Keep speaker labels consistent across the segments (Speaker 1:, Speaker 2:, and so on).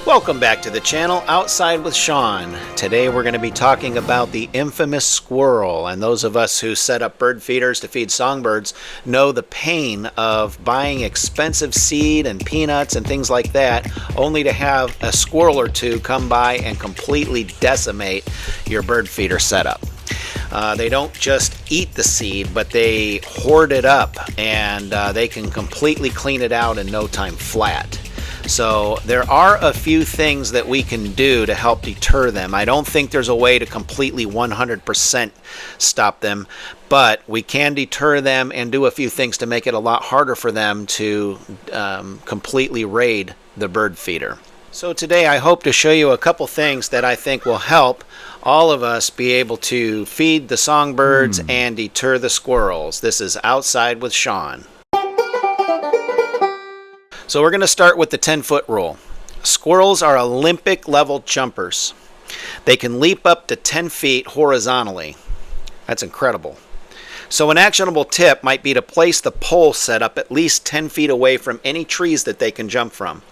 Speaker 1: Welcome back to the channel, Outside with Sean. Today we're going to be talking about the infamous squirrel, and those of us who set up bird feeders to feed songbirds know the pain of buying expensive seed and peanuts and things like that, only to have a squirrel or two come by and completely decimate your bird feeder setup. They don't just eat the seed, but they hoard it up, and they can completely clean it out in no time flat. So there are a few things that we can do to help deter them. I don't think there's a way to completely 100% stop them, but we can deter them and do a few things to make it a lot harder for them to completely raid the bird feeder. So today I hope to show you a couple things that I think will help all of us be able to feed the songbirds and deter the squirrels. This is Outside with Sean. So we're going to start with the 10-foot rule. Squirrels are Olympic level jumpers. They can leap up to 10 feet horizontally. That's incredible. So an actionable tip might be to place the pole set up at least 10 feet away from any trees that they can jump from.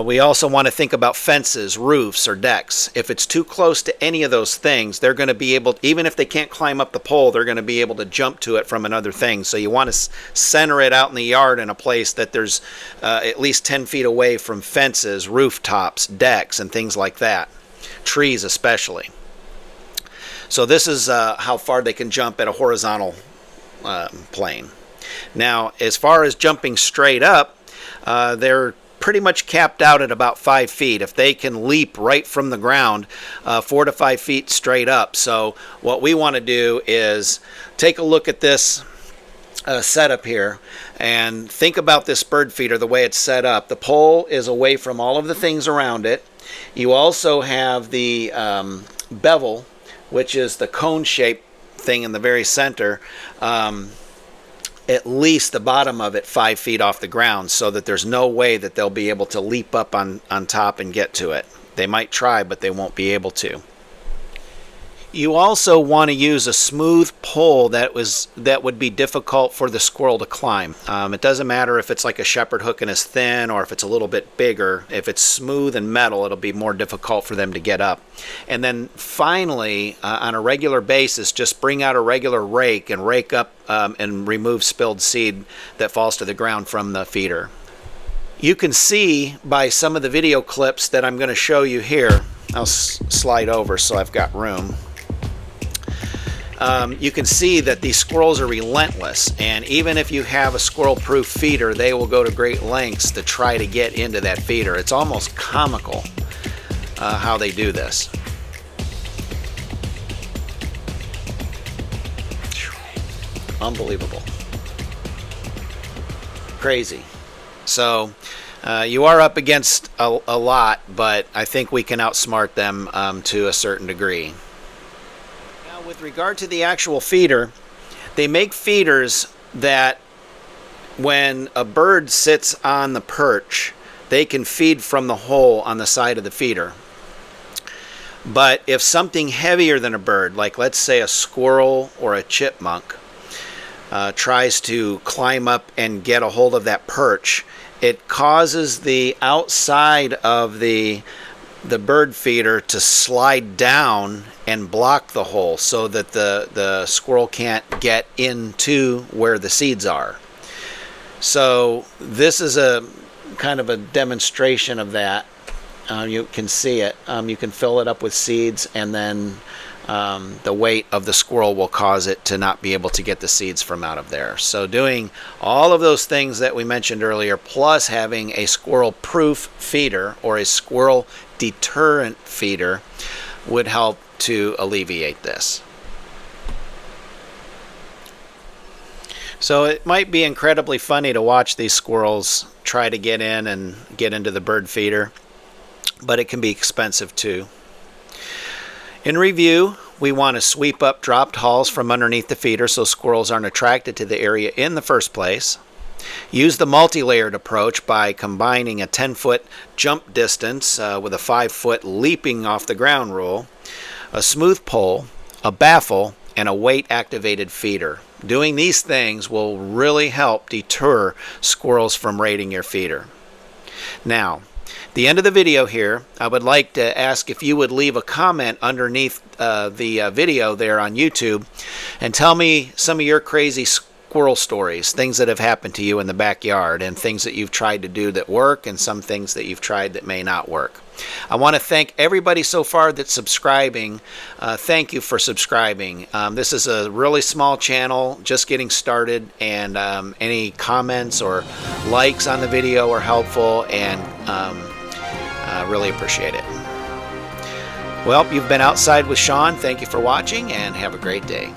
Speaker 1: We also want to think about fences, roofs, or decks. If it's too close to any of those things, they're going to be able, even if they can't climb up the pole, they're going to be able to jump to it from another thing. So you want to center it out in the yard in a place that there's at least 10 feet away from fences, rooftops, decks, and things like that. Trees especially. So this is how far they can jump at a horizontal plane. Now, as far as jumping straight up, they're pretty much capped out at about 5 feet. If they can leap right from the ground 4 to 5 feet straight up. So what we want to do is take a look at this setup here and think about this bird feeder, the way it's set up. The pole is away from all of the things around it. You also have the bevel, which is the cone-shaped thing in the very center, at least the bottom of it 5 feet off the ground, so that there's no way that they'll be able to leap up on top and get to it. They might try, but they won't be able to. You also want to use a smooth pole that would be difficult for the squirrel to climb. It doesn't matter if it's like a shepherd hook and is thin, or if it's a little bit bigger. If it's smooth and metal, it'll be more difficult for them to get up. And then finally, on a regular basis, just bring out a regular rake and rake up and remove spilled seed that falls to the ground from the feeder. You can see by some of the video clips that I'm going to show you here. I'll slide over so I've got room. You can see that these squirrels are relentless, and even if you have a squirrel-proof feeder, they will go to great lengths to try to get into that feeder. It's almost comical how they do this. Unbelievable. Crazy. So you are up against a lot, but I think we can outsmart them to a certain degree. With regard to the actual feeder, they make feeders that when a bird sits on the perch, they can feed from the hole on the side of the feeder. But if something heavier than a bird, like let's say a squirrel or a chipmunk, tries to climb up and get a hold of that perch, it causes the outside of the bird feeder to slide down and block the hole, so that the squirrel can't get into where the seeds are. So this is a kind of a demonstration of that. You can see it. You can fill it up with seeds, and then the weight of the squirrel will cause it to not be able to get the seeds from out of there. So doing all of those things that we mentioned earlier, plus having a squirrel-proof feeder or a squirrel deterrent feeder, would help to alleviate this. So it might be incredibly funny to watch these squirrels try to get in and get into the bird feeder, but it can be expensive too. In review, we want to sweep up dropped hulls from underneath the feeder so squirrels aren't attracted to the area in the first place. Use the multi-layered approach by combining a 10-foot jump distance with a 5-foot leaping off the ground rule, a smooth pole, a baffle, and a weight-activated feeder. Doing these things will really help deter squirrels from raiding your feeder. Now, At the end of the video here, I would like to ask if you would leave a comment underneath the video there on YouTube and tell me some of your crazy squirrel stories, things that have happened to you in the backyard, and things that you've tried to do that work and some things that you've tried that may not work. I want to thank everybody so far that's subscribing. Thank you for subscribing. This is a really small channel, just getting started, and any comments or likes on the video are helpful, and I really appreciate it. Well, you've been Outside with Sean. Thank you for watching, and have a great day.